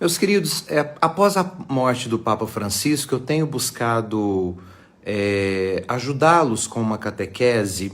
Meus queridos, após a morte do Papa Francisco, eu tenho buscado ajudá-los com uma catequese,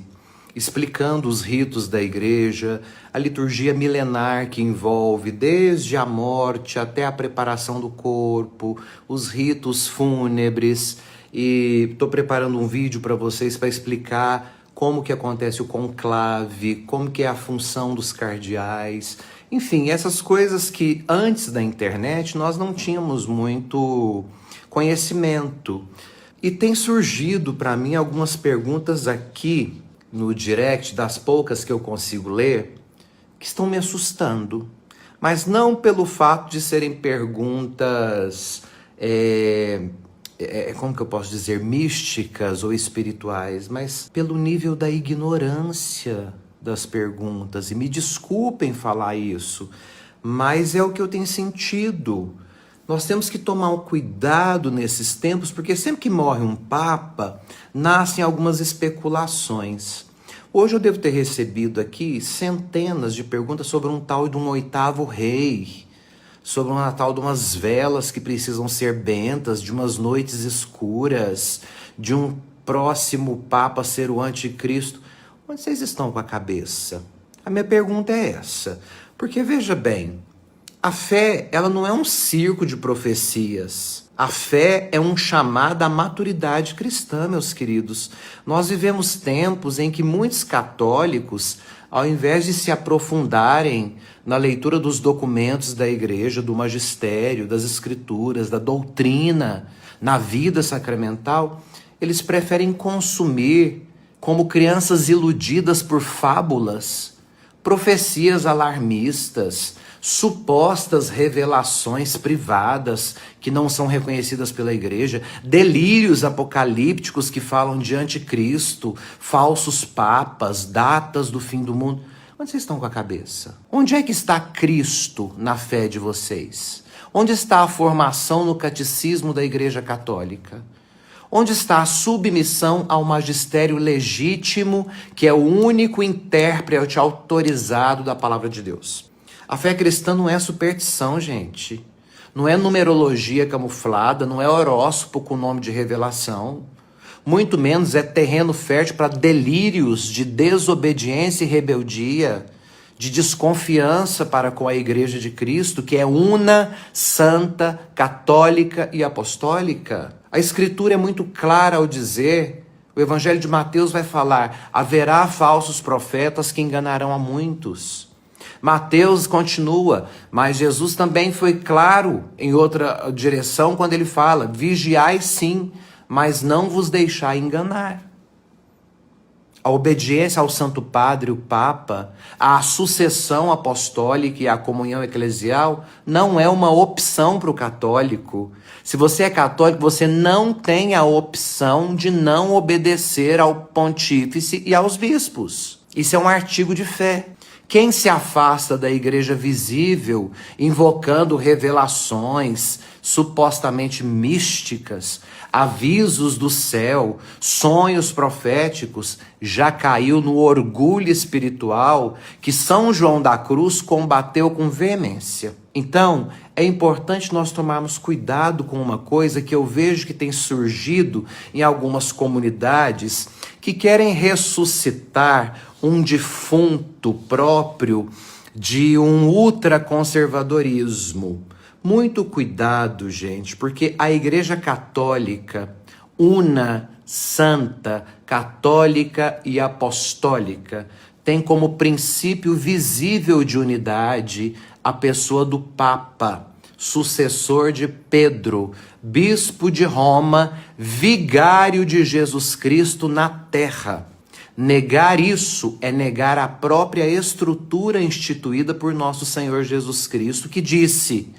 explicando os ritos da igreja, a liturgia milenar que envolve desde a morte até a preparação do corpo, os ritos fúnebres, e estou preparando um vídeo para vocês para explicar como que acontece o conclave, como que é a função dos cardeais, enfim, essas coisas que antes da internet nós não tínhamos muito conhecimento. E tem surgido para mim algumas perguntas aqui no direct, das poucas que eu consigo ler, que estão me assustando. Mas não pelo fato de serem perguntas, como que eu posso dizer, místicas ou espirituais, mas pelo nível da ignorância das perguntas. E me desculpem falar isso, mas é o que eu tenho sentido. Nós temos que tomar um cuidado nesses tempos, porque sempre que morre um papa, nascem algumas especulações. Hoje eu devo ter recebido aqui centenas de perguntas sobre um tal de um oitavo rei, sobre uma tal de umas velas que precisam ser bentas, de umas noites escuras, de um próximo papa ser o anticristo. Onde vocês estão com a cabeça? A minha pergunta é essa. Porque veja bem, a fé, ela não é um circo de profecias. A fé é um chamado à maturidade cristã, meus queridos. Nós vivemos tempos em que muitos católicos, ao invés de se aprofundarem na leitura dos documentos da igreja, do magistério, das escrituras, da doutrina, na vida sacramental, eles preferem consumir, como crianças iludidas por fábulas, profecias alarmistas, supostas revelações privadas que não são reconhecidas pela igreja, delírios apocalípticos que falam de anticristo, falsos papas, datas do fim do mundo. Onde vocês estão com a cabeça? Onde é que está Cristo na fé de vocês? Onde está a formação no catecismo da Igreja Católica? Onde está a submissão ao magistério legítimo, que é o único intérprete autorizado da palavra de Deus? A fé cristã não é superstição, gente. Não é numerologia camuflada, não é horóscopo com nome de revelação. Muito menos é terreno fértil para delírios de desobediência e rebeldia, de desconfiança para com a Igreja de Cristo, que é una, santa, católica e apostólica. A Escritura é muito clara ao dizer, o Evangelho de Mateus vai falar, haverá falsos profetas que enganarão a muitos. Mateus continua, mas Jesus também foi claro em outra direção quando ele fala, vigiai sim, mas não vos deixai enganar. A obediência ao Santo Padre, o Papa, a sucessão apostólica e a comunhão eclesial não é uma opção para o católico. Se você é católico, você não tem a opção de não obedecer ao pontífice e aos bispos. Isso é um artigo de fé. Quem se afasta da igreja visível, invocando revelações supostamente místicas, avisos do céu, sonhos proféticos, já caiu no orgulho espiritual que São João da Cruz combateu com veemência. Então, é importante nós tomarmos cuidado com uma coisa que eu vejo que tem surgido em algumas comunidades que querem ressuscitar um defunto próprio de um ultraconservadorismo. Muito cuidado, gente, porque a Igreja Católica, una, santa, católica e apostólica, tem como princípio visível de unidade a pessoa do Papa, sucessor de Pedro, bispo de Roma, vigário de Jesus Cristo na terra. Negar isso é negar a própria estrutura instituída por nosso Senhor Jesus Cristo, que disse,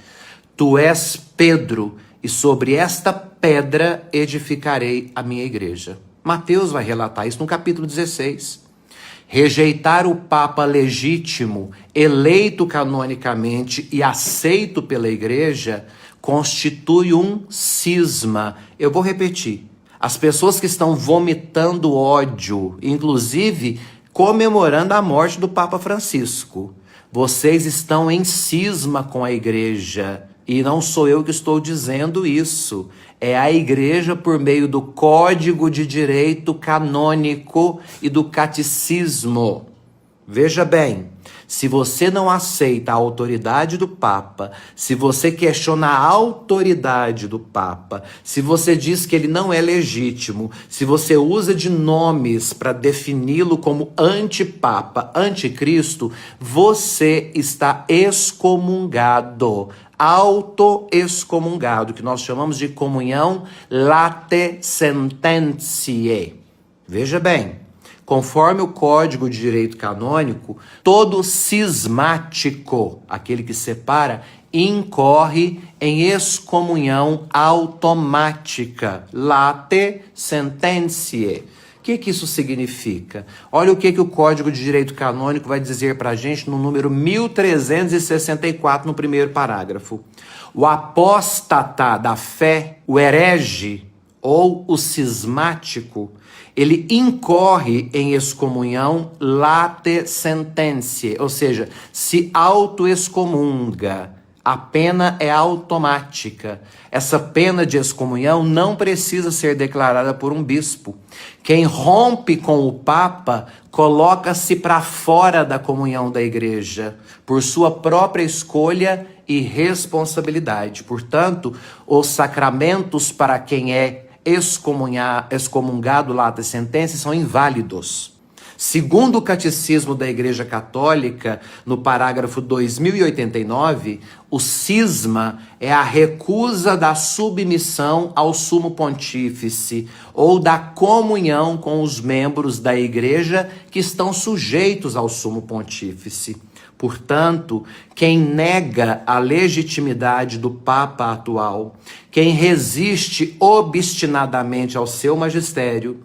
tu és Pedro, e sobre esta pedra edificarei a minha igreja. Mateus vai relatar isso no capítulo 16. Rejeitar o Papa legítimo, eleito canonicamente e aceito pela igreja, constitui um cisma. Eu vou repetir. As pessoas que estão vomitando ódio, inclusive comemorando a morte do Papa Francisco, vocês estão em cisma com a Igreja E não sou eu que estou dizendo isso. É a igreja por meio do Código de Direito Canônico e do Catecismo. Veja bem, se você não aceita a autoridade do Papa, se você questiona a autoridade do Papa, se você diz que ele não é legítimo, se você usa de nomes para defini-lo como antipapa, anticristo, você está excomungado, auto-excomungado, que nós chamamos de comunhão late sententiae. Veja bem, conforme o Código de Direito Canônico, todo cismático, aquele que separa, incorre em excomunhão automática, late sententiae. O que isso significa? Olha o que o Código de Direito Canônico vai dizer para a gente no número 1364, no primeiro parágrafo. O apóstata da fé, o herege ou o cismático, ele incorre em excomunhão late sententiae, ou seja, se auto-excomunga. A pena é automática. Essa pena de excomunhão não precisa ser declarada por um bispo. Quem rompe com o Papa coloca-se para fora da comunhão da igreja, por sua própria escolha e responsabilidade. Portanto, os sacramentos para quem é excomungado late sententiae são inválidos. Segundo o Catecismo da Igreja Católica, no parágrafo 2089, o cisma é a recusa da submissão ao sumo pontífice ou da comunhão com os membros da Igreja que estão sujeitos ao sumo pontífice. Portanto, quem nega a legitimidade do Papa atual, quem resiste obstinadamente ao seu magistério,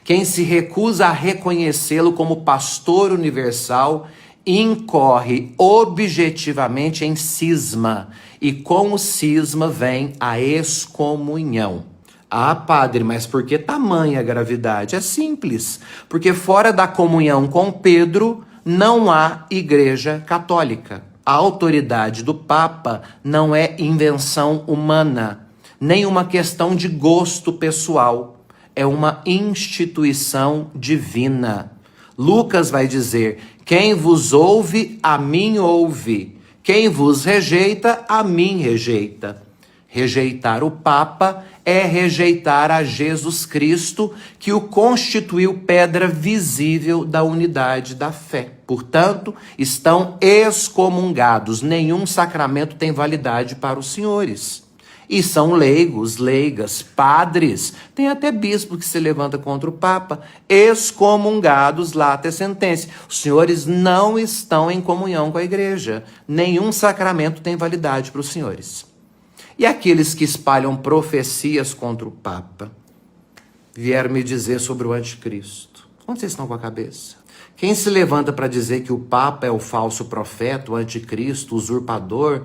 quem se recusa a reconhecê-lo como pastor universal, incorre objetivamente em cisma, e com o cisma vem a excomunhão. Ah, padre, mas por que tamanha gravidade? É simples, porque fora da comunhão com Pedro, não há igreja católica. A autoridade do Papa não é invenção humana, nem uma questão de gosto pessoal. É uma instituição divina. Lucas vai dizer: quem vos ouve, a mim ouve. Quem vos rejeita, a mim rejeita. Rejeitar o Papa é rejeitar a Jesus Cristo, que o constituiu pedra visível da unidade da fé. Portanto, estão excomungados. Nenhum sacramento tem validade para os senhores. E são leigos, leigas, padres, tem até bispo que se levanta contra o Papa, excomungados late sententiae. Os senhores não estão em comunhão com a igreja. Nenhum sacramento tem validade para os senhores. E aqueles que espalham profecias contra o Papa vieram me dizer sobre o anticristo. Onde vocês estão com a cabeça? Quem se levanta para dizer que o Papa é o falso profeta, o anticristo, o usurpador,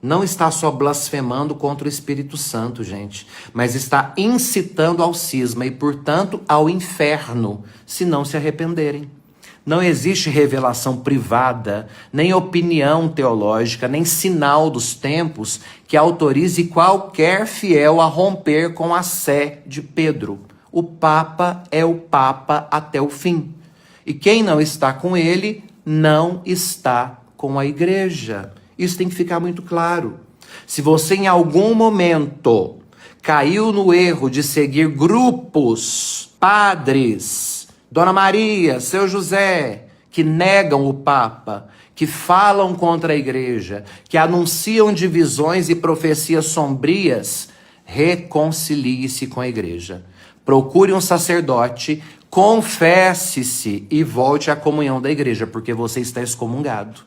não está só blasfemando contra o Espírito Santo, gente, mas está incitando ao cisma e, portanto, ao inferno, se não se arrependerem. Não existe revelação privada, nem opinião teológica, nem sinal dos tempos que autorize qualquer fiel a romper com a sé de Pedro. O Papa é o Papa até o fim. E quem não está com ele, não está com a igreja. Isso tem que ficar muito claro. Se você em algum momento caiu no erro de seguir grupos, padres, Dona Maria, Seu José, que negam o Papa, que falam contra a igreja, que anunciam divisões e profecias sombrias, reconcilie-se com a igreja. Procure um sacerdote, confesse-se e volte à comunhão da igreja, porque você está excomungado.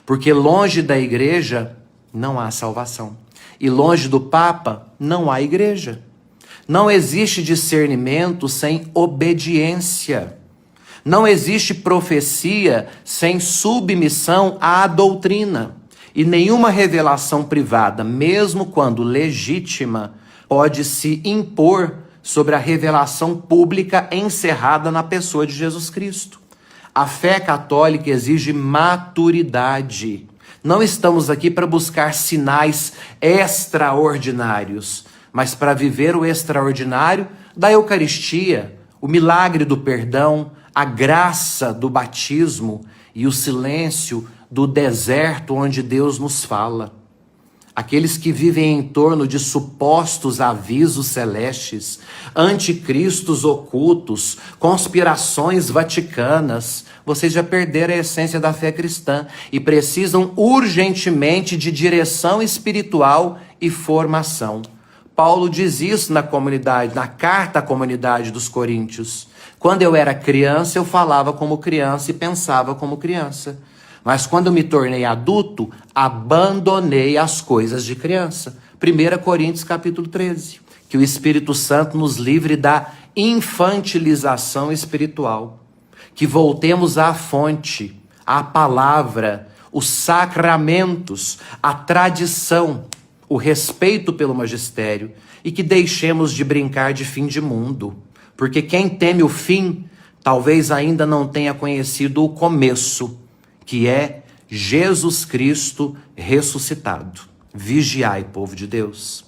Porque longe da igreja não há salvação. E longe do Papa não há igreja. Não existe discernimento sem obediência. Não existe profecia sem submissão à doutrina. E nenhuma revelação privada, mesmo quando legítima, pode se impor sobre a revelação pública encerrada na pessoa de Jesus Cristo. A fé católica exige maturidade. Não estamos aqui para buscar sinais extraordinários, mas para viver o extraordinário da Eucaristia, o milagre do perdão, a graça do batismo e o silêncio do deserto onde Deus nos fala. Aqueles que vivem em torno de supostos avisos celestes, anticristos ocultos, conspirações vaticanas, vocês já perderam a essência da fé cristã e precisam urgentemente de direção espiritual e formação. Paulo diz isso na comunidade, na carta à comunidade dos Coríntios. Quando eu era criança, eu falava como criança e pensava como criança. Mas quando eu me tornei adulto, abandonei as coisas de criança. 1 Coríntios capítulo 13. Que o Espírito Santo nos livre da infantilização espiritual. Que voltemos à fonte, à palavra, os sacramentos, a tradição, o respeito pelo magistério. E que deixemos de brincar de fim de mundo. Porque quem teme o fim, talvez ainda não tenha conhecido o começo, que é Jesus Cristo ressuscitado. Vigiai, povo de Deus.